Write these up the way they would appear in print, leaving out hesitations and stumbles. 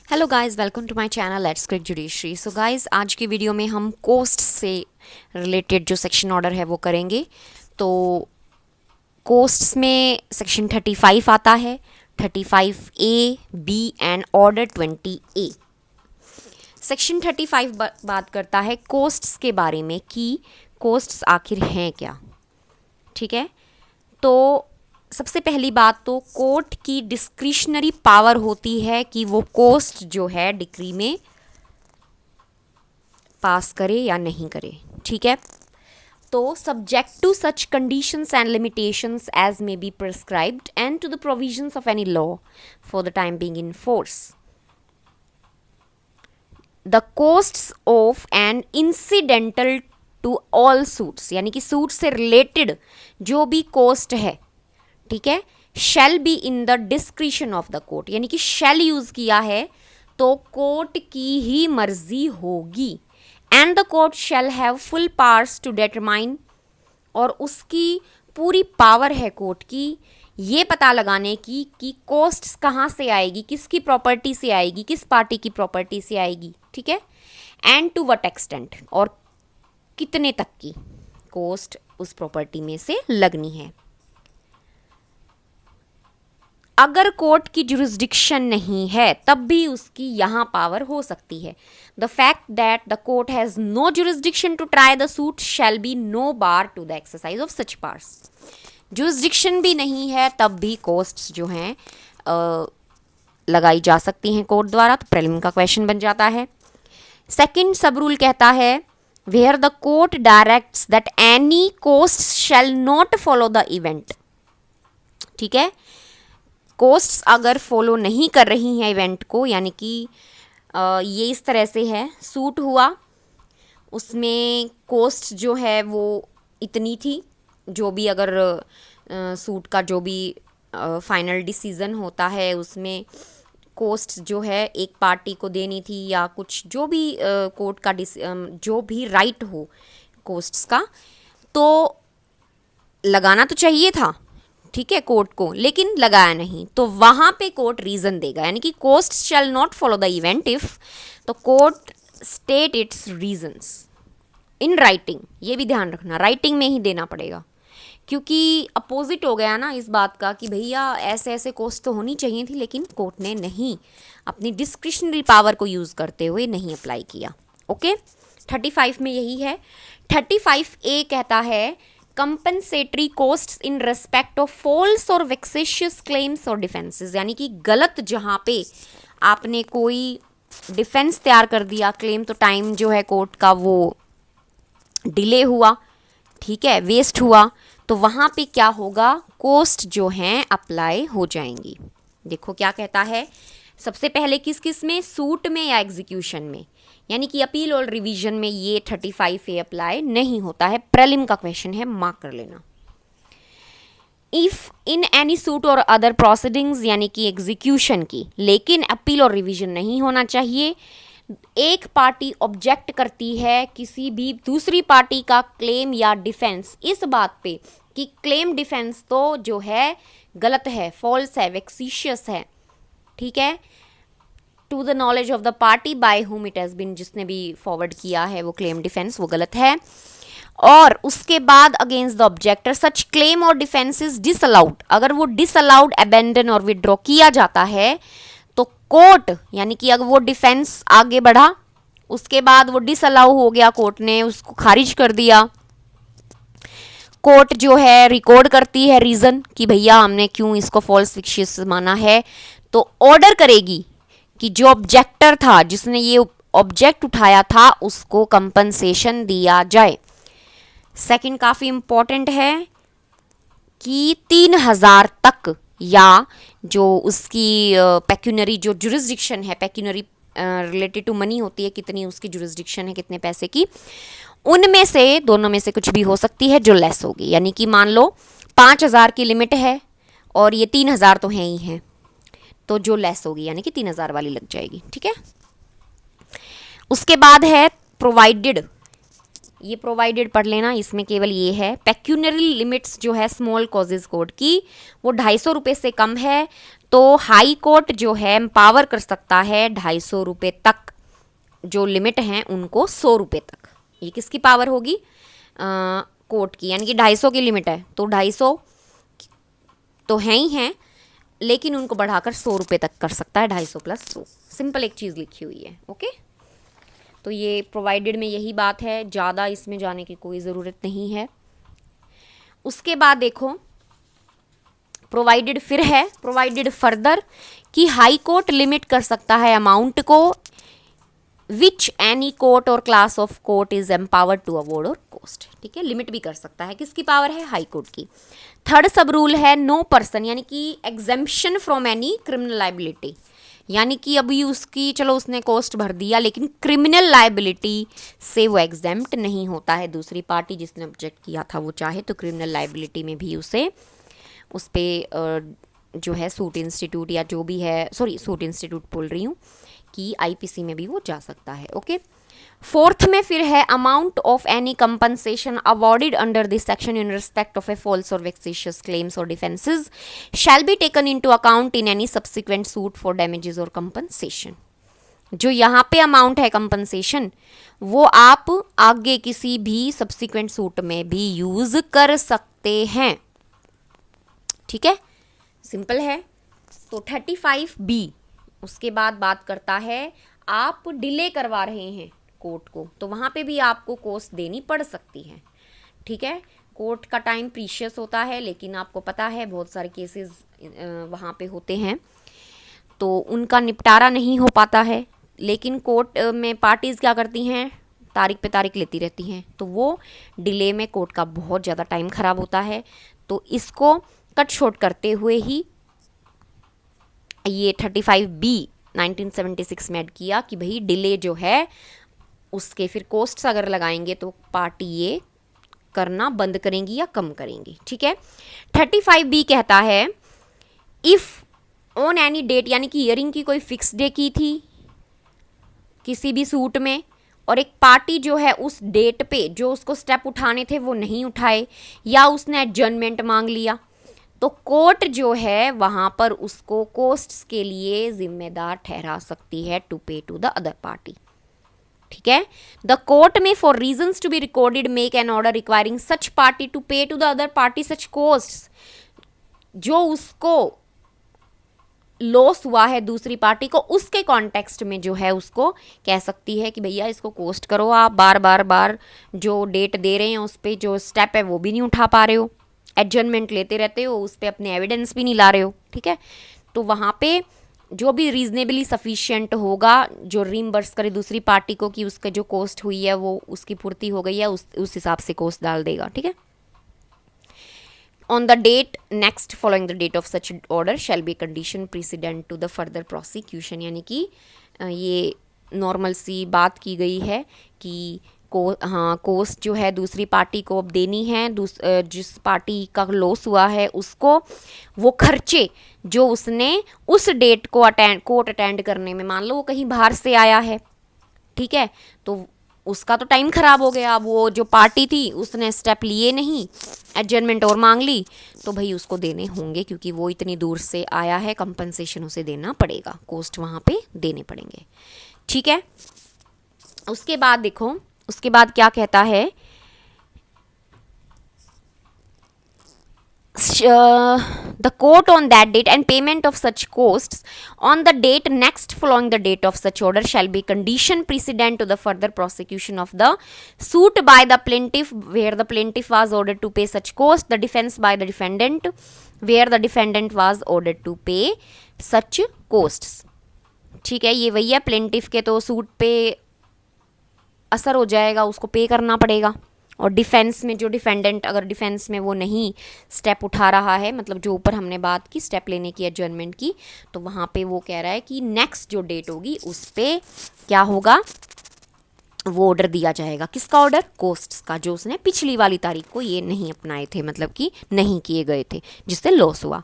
Hello guys, welcome to my channel let's quick judiciary. So guys, आज की video में हम कोस्ट से रिलेटेड जो सेक्शन ऑर्डर है वो करेंगे। तो कोस्ट्स में सेक्शन 35 आता है, 35A, B and order 20A। Section 35 बात करता है कोस्ट्स के बारे में कि कोस्ट्स आखिर हैं क्या। ठीक है, तो सबसे पहली बात तो कोर्ट की डिस्क्रिशनरी पावर होती है कि वो कोस्ट जो है डिक्री में पास करे या नहीं करे। ठीक है, तो subject to such conditions and limitations as may be prescribed and to the provisions of any law for the time being in force, the costs of and incidental to all suits, यानी कि suit से related जो भी coast है, ठीक है, shall be in the discretion of the court, यानी कि शैल यूज किया है तो कोर्ट की ही मर्जी होगी। And the court shall have full powers to determine, और उसकी पूरी पावर है कोर्ट की ये पता लगाने की कि कोस्ट कहाँ से आएगी, किसकी प्रॉपर्टी से आएगी, किस पार्टी की प्रॉपर्टी से आएगी। ठीक है, एंड टू व्हाट एक्सटेंट, और कितने तक की कोस्ट उस प्रॉपर्टी में से लगनी है। अगर कोर्ट की जुरिस्डिक्शन नहीं है तब भी उसकी यहाँ पावर हो सकती है। The fact that the court has no jurisdiction to try the suit shall be no bar to the exercise of such powers. Jurisdiction भी नहीं है तब भी कोस्ट्स जो हैं लगाई जा सकती हैं कोर्ट द्वारा। तो प्रीलिम का क्वेश्चन बन जाता है। सेकंड सब रूल कहता है where the court directs that any cost shall not follow the event. ठीक है, कोस्ट्स अगर फॉलो नहीं कर रही हैं इवेंट को, यानी कि ये इस तरह से है, सूट हुआ, उसमें कोस्ट जो है वो इतनी थी, जो भी अगर सूट का जो भी फाइनल डिसीजन होता है उसमें कोस्ट जो है एक पार्टी को देनी थी, या कुछ जो भी कोर्ट का जो भी राइट हो कोस्ट्स का, तो लगाना तो चाहिए था, ठीक है, कोर्ट को, लेकिन लगाया नहीं, तो वहां पे कोर्ट रीजन देगा, यानी कि cost shall not follow the event if, तो court state its reasons in writing. ये भी ध्यान रखना, राइटिंग में ही देना पड़ेगा, क्योंकि अपोजिट हो गया ना इस बात का कि भैया ऐसे ऐसे कोस्ट तो होनी चाहिए थी, लेकिन कोर्ट ने नहीं, अपनी डिस्क्रिशनरी पावर को यूज करते हुए नहीं अप्लाई किया। ओके, 35 में यही है। 35A कहता है compensatory costs in respect of false or vexatious claims or defences, यानी कि गलत जहाँ पे आपने कोई डिफेंस तैयार कर दिया, क्लेम तो टाइम जो है कोर्ट का वो डिले हुआ, ठीक है, वेस्ट हुआ, तो वहाँ पे क्या होगा, कोस्ट जो हैं अप्लाई हो जाएंगी। देखो क्या कहता है, सबसे पहले किस किस में, सूट में या एग्जीक्यूशन में, यानी कि अपील और रिवीजन में ये 35A अप्लाई नहीं होता है। प्रीलिम का क्वेश्चन है, मार्क कर लेना। इफ इन एनी सूट और अदर प्रोसीडिंग्स, यानी कि एग्जीक्यूशन की, लेकिन अपील और रिवीजन नहीं होना चाहिए, एक पार्टी ऑब्जेक्ट करती है किसी भी दूसरी पार्टी का क्लेम या डिफेंस इस बात पे कि क्लेम डिफेंस तो जो है गलत है, फॉल्स है, वेक्सिशियस है, ठीक है, to the knowledge of the party by whom it has been, जिसने भी फॉरवर्ड किया है वो क्लेम डिफेंस वो गलत है, और उसके बाद अगेंस्ट द ऑब्जेक्टर सच क्लेम और डिफेंस इज डिसअलाउड, अगर वो डिसअलाउड, अबेंडन और विड्रॉ किया जाता है तो कोर्ट, यानी कि अगर वो डिफेंस आगे बढ़ा, उसके बाद वो डिसअलाउ हो गया, कोर्ट ने उसको खारिज कर दिया, कोर्ट जो है रिकॉर्ड करती है रीजन कि भैया हमने क्यों इसको फॉल्स फिक्शियस माना है, तो ऑर्डर करेगी कि जो ऑब्जेक्टर था, जिसने ये ऑब्जेक्ट उठाया था, उसको कंपनसेशन दिया जाए। सेकंड काफ़ी इंपॉर्टेंट है कि 3,000 तक, या जो उसकी पेक्यूनरी जो जुरिस्डिक्शन है, पेक्यूनरी रिलेटेड टू मनी होती है, कितनी उसकी जुरिस्डिक्शन है, कितने पैसे की, उनमें से दोनों में से कुछ भी हो सकती है जो लेस होगी, यानी कि मान लो 5,000 की लिमिट है और ये 3,000 तो हैं ही हैं, तो जो लेस होगी यानी कि 3,000 वाली लग जाएगी। ठीक है, उसके बाद है प्रोवाइडेड ये प्रोवाइडेड पढ़ लेना, इसमें केवल ये है पेक्यूनरी लिमिट्स जो है स्मॉल कॉजेज कोर्ट की वो 250 रुपये से कम है, तो हाई कोर्ट जो है एम्पावर कर सकता है 250 रुपये तक, जो लिमिट हैं उनको 100 रुपये तक। ये किसकी पावर होगी? कोर्ट की, यानी कि 250 की लिमिट है तो 250 तो हैं ही हैं, लेकिन उनको बढ़ाकर 100 रुपये तक कर सकता है, 250 + 100। सिंपल एक चीज़ लिखी हुई है। ओके, तो ये प्रोवाइडेड में यही बात है, ज़्यादा इसमें जाने की कोई ज़रूरत नहीं है। उसके बाद देखो प्रोवाइडेड फिर है, प्रोवाइडेड फर्दर कि हाई कोर्ट लिमिट कर सकता है अमाउंट को which any court or class of court is empowered to award or cost. ठीक है, लिमिट भी कर सकता है। किसकी पावर है? हाई कोर्ट की। थर्ड सब रूल है नो पर्सन, यानी कि exemption from any criminal liability, यानी कि अभी उसकी चलो उसने कोस्ट भर दिया, लेकिन क्रिमिनल लाइबिलिटी से वो एग्जेम्प्ट नहीं होता है। दूसरी पार्टी जिसने ऑब्जेक्ट किया था वो चाहे तो क्रिमिनल लाइबिलिटी में भी उसे उस पर जो है सूट इंस्टीट्यूट या जो भी है, सॉरी सूट इंस्टीट्यूट बोल रही हूँ, कि आईपीसी में भी वो जा सकता है। ओके, फोर्थ में फिर है amount of any compensation awarded under this section in respect of a false or vexatious claims or defences shall be taken into account in any subsequent suit for damages or compensation. जो यहाँ पे amount है compensation, वो आप आगे किसी भी subsequent suit में भी यूज कर सकते हैं। ठीक है, सिंपल है। तो 35B उसके बाद बात करता है आप डिले करवा रहे हैं कोर्ट को, तो वहाँ पे भी आपको कॉस्ट देनी पड़ सकती है। ठीक है, कोर्ट का टाइम प्रीशियस होता है, लेकिन आपको पता है बहुत सारे केसेस वहाँ पे होते हैं तो उनका निपटारा नहीं हो पाता है, लेकिन कोर्ट में पार्टीज़ क्या करती हैं, तारीख पे तारीख लेती रहती हैं, तो वो डिले में कोर्ट का बहुत ज़्यादा टाइम ख़राब होता है। तो इसको कट शॉर्ट करते हुए ही ये 35B 1976 में ऐड किया कि भाई डिले जो है उसके फिर कोस्ट्स अगर लगाएंगे तो पार्टी ये करना बंद करेंगी या कम करेंगी। ठीक है, 35B कहता है इफ़ ऑन एनी डेट, यानी कि हियरिंग की कोई फिक्स डे की थी किसी भी सूट में, और एक पार्टी जो है उस डेट पे जो उसको स्टेप उठाने थे वो नहीं उठाए, या उसने एडजर्नमेंट मांग लिया, तो कोर्ट जो है वहाँ पर उसको कोस्ट्स के लिए जिम्मेदार ठहरा सकती है to pay to the other party. ठीक है, the court may for reasons to be recorded make an order requiring such party to pay to the other party such costs. जो उसको लॉस हुआ है दूसरी पार्टी को, उसके कॉन्टेक्स्ट में जो है उसको कह सकती है कि भैया इसको कोस्ट करो, आप बार जो डेट दे रहे हैं उस पर जो स्टेप है वो भी नहीं उठा पा रहे हो, एडजर्नमेंट लेते रहते हो, उस पर अपने एविडेंस भी नहीं ला रहे हो। ठीक है, तो वहाँ पे जो भी रीजनेबली सफिशिएंट होगा जो रीइंबर्स करे दूसरी पार्टी को कि उसका जो कॉस्ट हुई है वो उसकी पूर्ति हो गई है, उस हिसाब से कॉस्ट डाल देगा। ठीक है, on the date next following the date of such order shall be condition precedent to the further prosecution, यानी कि ये नॉर्मल सी बात की गई है कि कोस्ट जो है दूसरी पार्टी को अब देनी है, जिस पार्टी का लॉस हुआ है उसको वो खर्चे जो उसने उस डेट को कोर्ट अटेंड करने में, मान लो वो कहीं बाहर से आया है, ठीक है, तो उसका तो टाइम ख़राब हो गया। अब वो जो पार्टी थी उसने स्टेप लिए नहीं, एडजर्नमेंट और मांग ली, तो भाई उसको देने होंगे क्योंकि वो इतनी दूर से आया है, कंपनसेशन उसे देना पड़ेगा, कोस्ट वहाँ पे देने पड़ेंगे। ठीक है, उसके बाद देखो उसके बाद क्या कहता है, the court on that date and payment of such costs on the date next following the date of such order shall be condition precedent to the further prosecution of the suit by the plaintiff where the plaintiff was ordered to pay such cost, the defense by the defendant where the defendant was ordered to pay such costs। ठीक है, ये वही है, plaintiff के तो suit पे असर हो जाएगा, उसको पे करना पड़ेगा, और डिफेंस में जो डिफेंडेंट अगर डिफेंस में वो नहीं स्टेप उठा रहा है, मतलब जो ऊपर हमने बात की स्टेप लेने की एडजर्नमेंट की, तो वहाँ पे वो कह रहा है कि नेक्स्ट जो डेट होगी उस पर क्या होगा, वो ऑर्डर दिया जाएगा। किसका ऑर्डर? कोस्ट्स का, जो उसने पिछली वाली तारीख को ये नहीं अपनाए थे, मतलब कि नहीं किए गए थे, जिससे लॉस हुआ।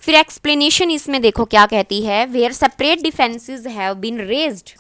फिर एक्सप्लेनेशन इसमें देखो क्या कहती है, where separate defences have been raised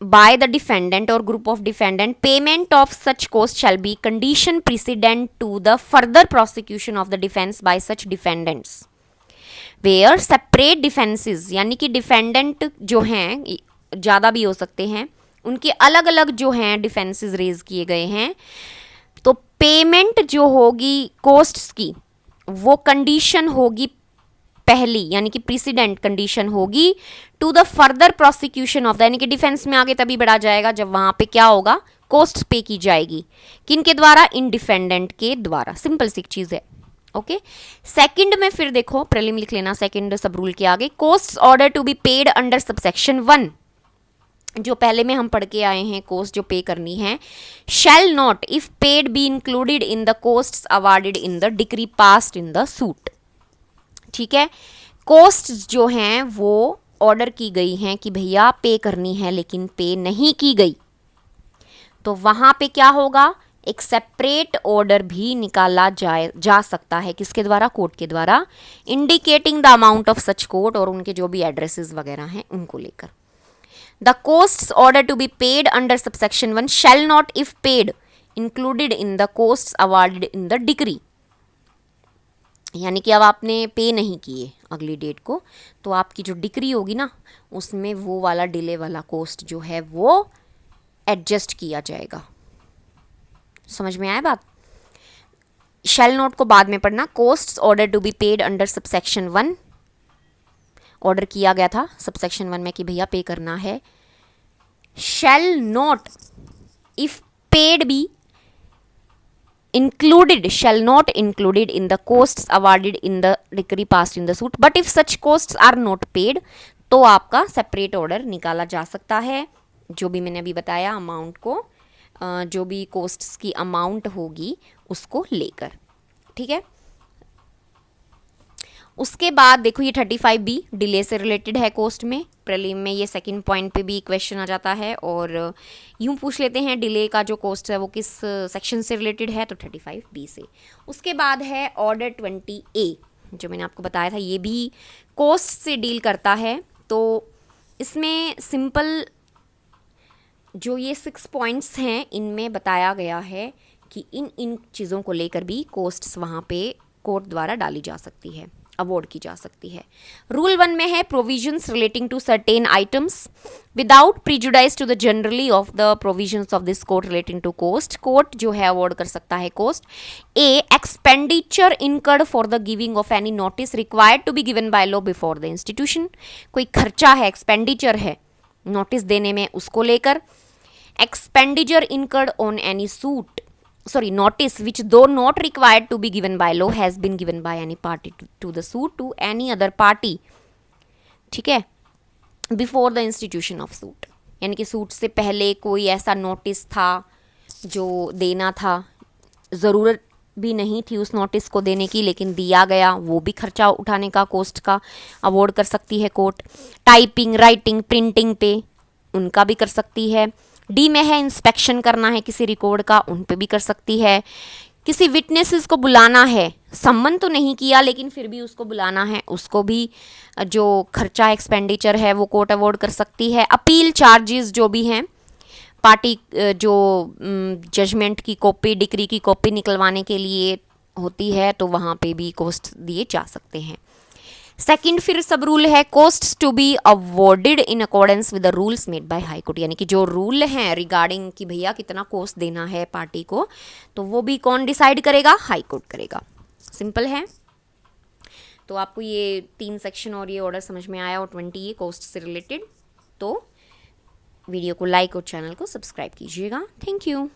by the defendant or group of defendant, payment of such cost shall be condition precedent to the further prosecution of the defense by such defendants where separate defenses, यानी कि defendant जो हैं ज़्यादा भी हो सकते हैं, उनके अलग अलग जो हैं डिफेंसेस रेज किए गए हैं, तो पेमेंट जो होगी कोस्ट्स की वो कंडीशन होगी पहली, यानी कि प्रीसिडेंट कंडीशन होगी to the further prosecution of the, यानी कि डिफेंस में आगे तभी बढ़ा जाएगा जब वहां पे क्या होगा, कोस्ट पे की जाएगी। किन के द्वारा? इन डिफेंडेंट के द्वारा। सिंपल सी चीज है। ओके सेकंड में फिर देखो, प्रीलिम लिख लेना सेकंड सब रूल के आगे, cost order to be paid under subsection 1, जो पहले में हम पढ़ के आए हैं, कोस्ट जो पे करनी है, shall not if paid be included in the cost awarded in the decree passed in the suit. ठीक है, कोस्ट जो हैं वो ऑर्डर की गई हैं कि भैया पे करनी है, लेकिन पे नहीं की गई, तो वहां पे क्या होगा, एक सेपरेट ऑर्डर भी निकाला जा सकता है। किसके द्वारा? कोर्ट के द्वारा, indicating the amount of such court, और उनके जो भी एड्रेसेस वगैरह हैं उनको लेकर। The costs order to be paid under subsection 1 shall not if paid included in the costs awarded in the decree, यानी कि अब आपने पे नहीं किए अगली डेट को, तो आपकी जो डिक्री होगी ना उसमें वो वाला डिले वाला कोस्ट जो है वो एडजस्ट किया जाएगा। समझ में आया बात? शैल नोट को बाद में पढ़ना। Costs order to be paid under subsection 1, order किया गया था सबसेक्शन 1 में कि भैया पे करना है। Shall not if paid be included, shall not included in the costs awarded in the decree passed in the suit, but if such costs are not paid, तो आपका सेपरेट ऑर्डर निकाला जा सकता है, जो भी मैंने अभी बताया अमाउंट को, जो भी कोस्ट्स की अमाउंट होगी उसको लेकर। ठीक है, उसके बाद देखो ये 35B डिले से रिलेटेड है कोस्ट में, प्रीलिम में ये सेकंड पॉइंट पे भी क्वेश्चन आ जाता है, और यूं पूछ लेते हैं डिले का जो कोस्ट है वो किस सेक्शन से रिलेटेड है, तो 35B से। उसके बाद है ऑर्डर 20A, जो मैंने आपको बताया था, ये भी कोस्ट से डील करता है। तो इसमें सिंपल जो ये 6 पॉइंट्स हैं इनमें बताया गया है कि इन चीज़ों को लेकर भी कोस्ट्स वहाँ पे कोर्ट द्वारा डाली जा सकती है, अवॉर्ड की जा सकती है। रूल 1 में है provisions relating to certain items without prejudice to the generally of the provisions of this court relating to cost. Court जो है अवॉर्ड कर सकता है cost. A expenditure incurred for the giving of any notice required to be given by law before the institution, कोई खर्चा है, expenditure है notice देने में, उसको लेकर। Expenditure incurred on any suit, notice which though not required to be given by law has been given by any party to the suit to any other party, ठीक है, before the institution of suit, यानी कि suit से पहले कोई ऐसा notice था जो देना था, ज़रूरत भी नहीं थी उस नोटिस को देने की, लेकिन दिया गया, वो भी खर्चा उठाने का, कोस्ट का अवॉर्ड कर सकती है कोर्ट। टाइपिंग, राइटिंग, प्रिंटिंग पे उनका भी कर सकती है। डी में है इंस्पेक्शन करना है किसी रिकॉर्ड का, उन पे भी कर सकती है। किसी विटनेसेस को बुलाना है, सम्मन तो नहीं किया लेकिन फिर भी उसको बुलाना है, उसको भी जो खर्चा एक्सपेंडिचर है वो कोर्ट अवॉर्ड कर सकती है। अपील चार्जेस जो भी हैं, पार्टी जो जजमेंट की कॉपी, डिक्री की कॉपी निकलवाने के लिए होती है, तो वहाँ पे भी कोस्ट दिए जा सकते हैं। सेकंड फिर सब रूल है costs to be awarded in accordance with the rules made by high court, यानी कि जो रूल हैं रिगार्डिंग कि भैया कितना कोस्ट देना है पार्टी को, तो वो भी कौन डिसाइड करेगा? हाई कोर्ट करेगा। सिंपल है। तो आपको ये 3 सेक्शन और ये ऑर्डर समझ में आया, और 20 कोस्ट से रिलेटेड। तो वीडियो को लाइक और चैनल को सब्सक्राइब कीजिएगा। Thank you.